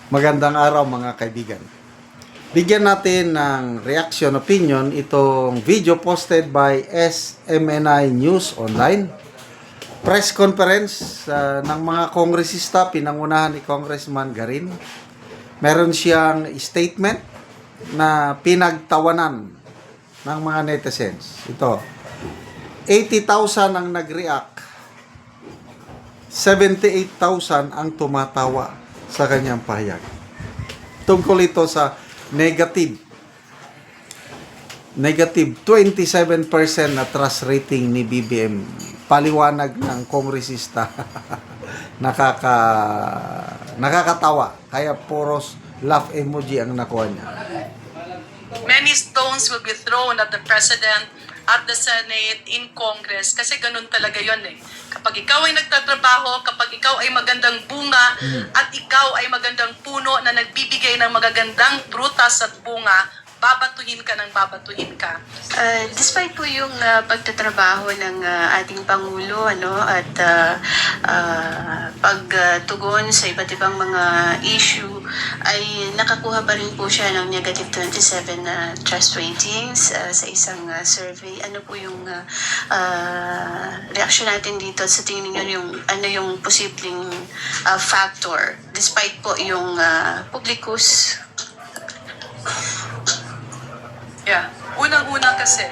Magandang araw mga kaibigan. Bigyan natin ng reaction opinion itong video posted by SMNI News Online. Press conference ng mga kongresista pinangunahan ni Congressman Garin. Meron siyang statement na pinagtawanan ng mga netizens. Ito, 80,000 ang nag-react. 78,000 ang tumatawa sa kanyang pahayag. Tungkol ito sa negative 27% na trust rating ni BBM. Paliwanag ng kongresista. Nakakatawa. Kaya puros laugh emoji ang nakuha niya. Many stones will be thrown at the President, at the Senate, in Congress, kasi ganun talaga yon eh. Kapag ikaw ay nagtatrabaho, kapag ikaw ay magandang bunga, at ikaw ay magandang puno na nagbibigay ng magagandang prutas at bunga, babatuhin ka ng babatuhin ka. Despite po yung pagtatrabaho ng ating Pangulo at pagtugon sa iba't ibang mga issue, ay nakakuha pa rin po siya ng negative 27 na trust ratings sa isang survey. Ano po yung reaction natin dito sa tingin niyo, yung posibleng factor despite po yung publicus? Yeah. Unang-una kasi,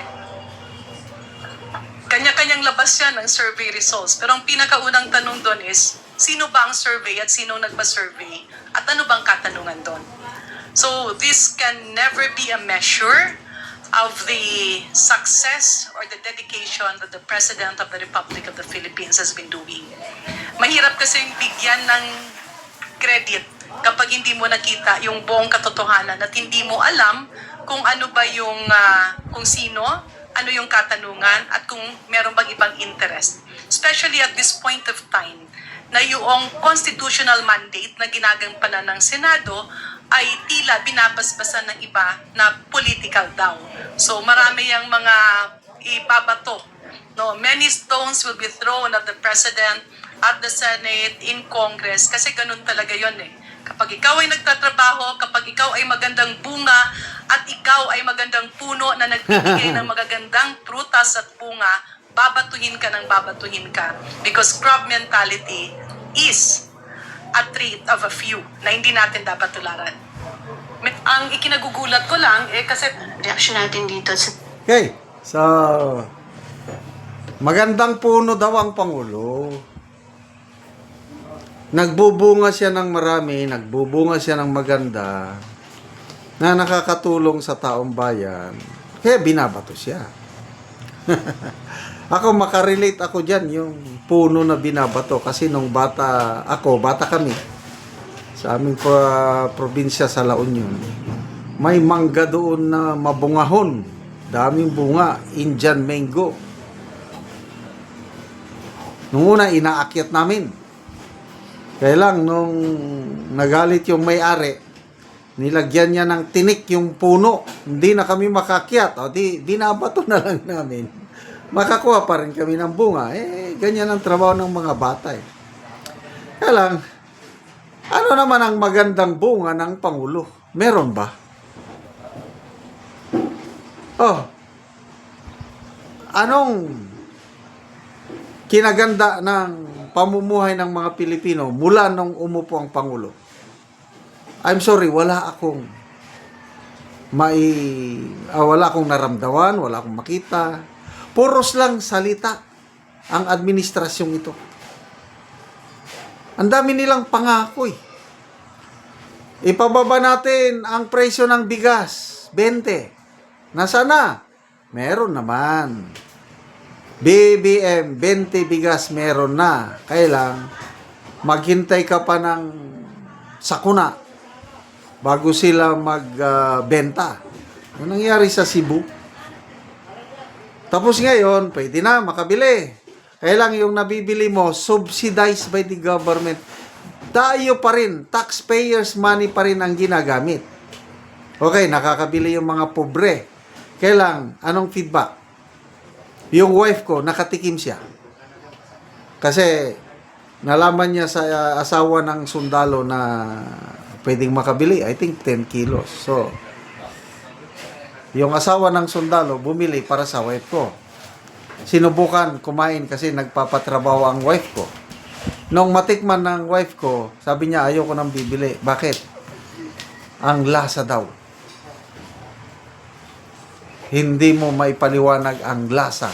kanya-kanyang labas yan ng survey results. Pero ang pinakaunang tanong doon is, sino ba ang survey at sino nagpa-survey? At ano bang katanungan doon? So, this can never be a measure of the success or the dedication that the President of the Republic of the Philippines has been doing. Mahirap kasing bigyan ng credit kapag hindi mo nakita yung buong katotohanan at hindi mo alam kung ano ba yung, kung sino, ano yung katanungan, at kung meron bang ibang interest. Especially at this point of time, na yung constitutional mandate na ginagampanan ng Senado ay tila binabasbasan ng iba na political daw. So marami yung mga ibabato. No, many stones will be thrown at the President, at the Senate, in Congress, kasi ganun talaga yon eh. Kapag ikaw ay nagtatrabaho, kapag ikaw ay magandang bunga, at ikaw ay magandang puno na nagbibigay ng magagandang prutas at bunga, babatuhin ka ng babatuhin ka. Because crab mentality is a trait of a few na hindi natin dapat tularan. Ang ikinagugulat ko lang, kasi Reaction natin dito sa Okay, so magandang puno daw ang Pangulo. Nagbubunga siya ng marami, nagbubunga siya ng maganda na nakakatulong sa taong bayan. Kaya binabato siya. Ako, makarelate ako dyan, yung puno na binabato. Kasi nung bata kami, sa aming probinsya sa La Union, may mangga doon na mabungahon. Daming bunga, Indian mango. Nung una, inaakyat namin. Kaya lang, nung nagalit yung may-ari, nilagyan niya ng tinik yung puno. Hindi na kami makakyat. O di, binabato na lang namin. Makakuha pa rin kami ng bunga. Ganyan ang trabaho ng mga bata. Kaya lang, ano naman ang magandang bunga ng Pangulo? Meron ba? Oh, anong kinaganda ng pamumuhay ng mga Pilipino mula nung umupo ang Pangulo? I'm sorry, wala akong naramdaman, wala akong makita. Puros lang salita ang administrasyong ito. Ang dami nilang pangako eh. Ipababa natin ang presyo ng bigas, 20. Nasaan na? Meron naman. BBM, 20 bigas meron na. Kailang maghintay ka pa ng sakuna bago sila magbenta. Ano nangyari sa Cebu? Tapos ngayon, pwede na makabili. Kailang yung nabibili mo, subsidized by the government. Tayo pa rin, taxpayers money pa rin ang ginagamit. Okay, nakakabili yung mga pobre. Kailang, anong feedback? Yung wife ko, nakatikim siya. Kasi nalaman niya sa asawa ng sundalo na pwedeng makabili. I think 10 kilos. So, yung asawa ng sundalo, bumili para sa wife ko. Sinubukan kumain kasi nagpapatrabaho ang wife ko. Nung matikman ng wife ko, sabi niya, ayoko nang bibili. Bakit? Ang lasa daw. Hindi mo maipaliwanag ang lasa.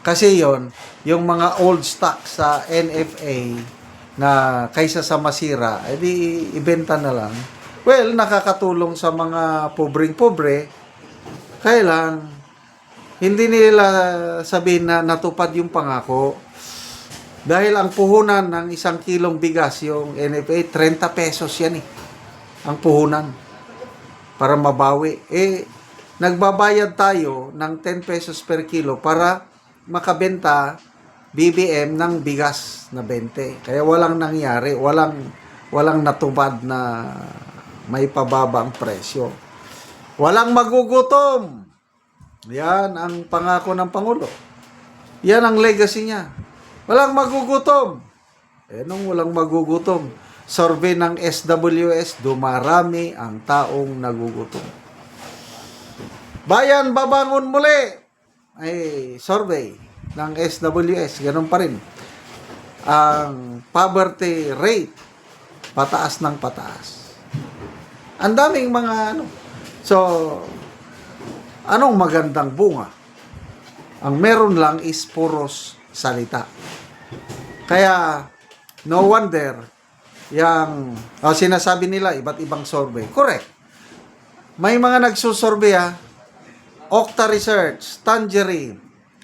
Kasi yung mga old stock sa NFA na kaysa sa masira, edi ibenta na lang. Well, nakakatulong sa mga pobreng-pobre. Kaya lang, hindi nila sabihin na natupad yung pangako. Dahil ang puhunan ng 1 kilong bigas, yung NFA, 30 pesos yan eh. Ang puhunan. Para mabawi. Nagbabayad tayo ng 10 pesos per kilo para makabenta BBM ng bigas na 20. Kaya walang nangyari, walang natupad na may pababang presyo. Walang magugutom. Yan ang pangako ng Pangulo. Yan ang legacy niya. Walang magugutom. Nung walang magugutom, survey ng SWS, dumarami ang taong nagugutom. Bayan babangon muli. Survey ng SWS, ganun pa rin. Ang poverty rate, pataas ng pataas. Ang daming mga So, anong magandang bunga? Ang meron lang is puros salita. Kaya, no wonder, sinasabi nila, iba't ibang survey. Correct. May mga nagsusurvey Okta Research, Tangerine,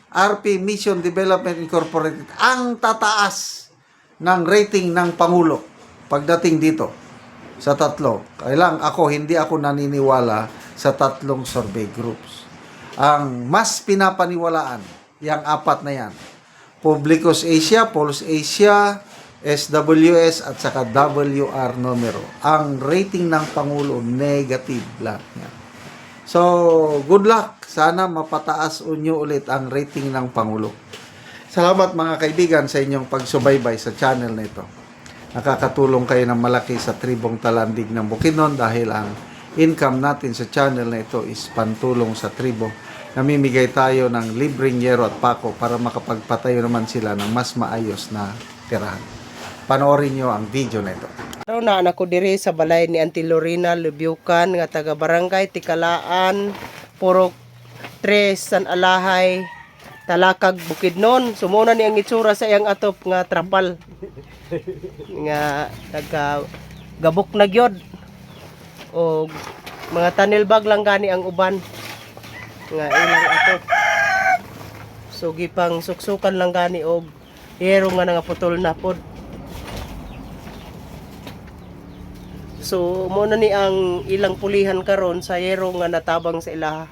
RP Mission Development Incorporated, ang tataas ng rating ng Pangulo pagdating dito sa tatlo. Kailang hindi ako naniniwala sa tatlong survey groups. Ang mas pinapaniwalaan, yung 4 na yan, Publicus Asia, Pulse Asia, SWS, at saka WR numero. Ang rating ng Pangulo, negative lang yan. So, good luck. Sana mapataas unyo ulit ang rating ng Pangulo. Salamat mga kaibigan sa inyong pagsubaybay sa channel na ito. Nakakatulong kayo ng malaki sa tribong Talandig ng Bukidnon dahil ang income natin sa channel na ito is pantulong sa tribo. Namimigay tayo ng libreng yero at pako para makapagpatayo naman sila ng mas maayos na tirahan. Panoorin nyo ang video na ito. Araw na anak ko diri sa balay ni Auntie Lorena Lubiukan nga taga Barangay Tikalaan, Purok 3, San Alahay, Talakag, Bukidnon. Sumuna ni ang itsura sa iyang atop nga trapal. Nga gabok na gyud. O mga tanilbag lang gani ang uban. Nga ilang atop. So gipang suksukan lang gani og yero nga nangaputol na pod. So mo na ni ang ilang pulihan karon sa yero nga natabang sa ilaha.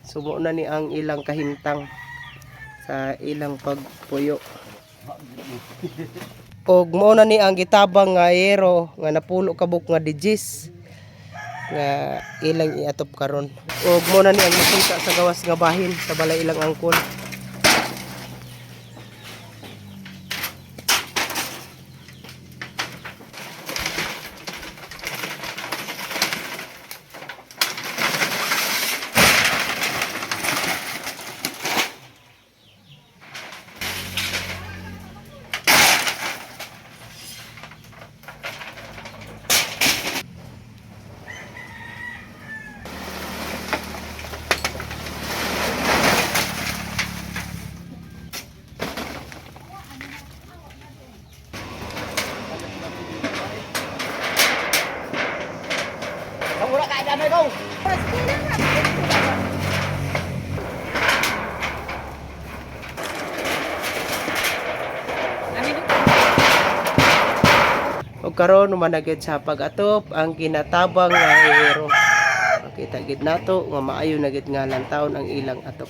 So mo na ni ang ilang kahimtang sa ilang pagpuyo. Og mo na ni ang gitabang nga yero nga napulo kabuk nga digis nga ilang iatop karon. Og mo na ni ang makita sa gawas nga bahin sa balay ilang angkol. O karon managid sa pag-atop ang kinatabang nga hero. Makita gid nato nga maayo na gid nga lantawon ang ilang atop.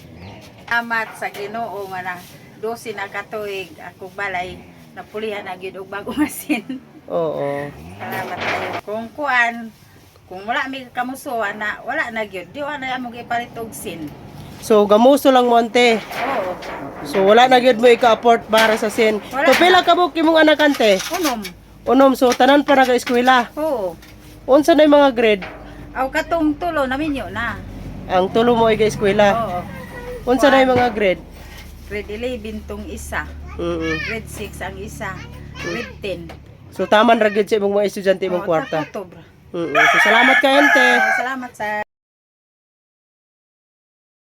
Amat sa Ginoo nga na 12 na katuig ako balay napulihan na gyud og bagong asin. Oo. Salamat kayo. Kung wala mi kamusuan na wala na gyud. Di na amo gipalit og sin. So gamuso lang mo ante. Oo. So wala na gyud mo ika-afford para sa sin. Wala So pila ka buk imong anak ante? Unom. Unom, so tanan pa nag-eskwela. Oo. Unsa na yung mga grade? Aw katong tulo namin yun na. Ang tulo mo ay eskwela. Oo. Unsa na yung mga grade? Grade 11 tong isa. Mm. Grade 6 ang isa. Grade 10. So taman ra gyud sa imong mga estudyante imong kwarta. Tato, bro. So salamat kay ente. Salamat sa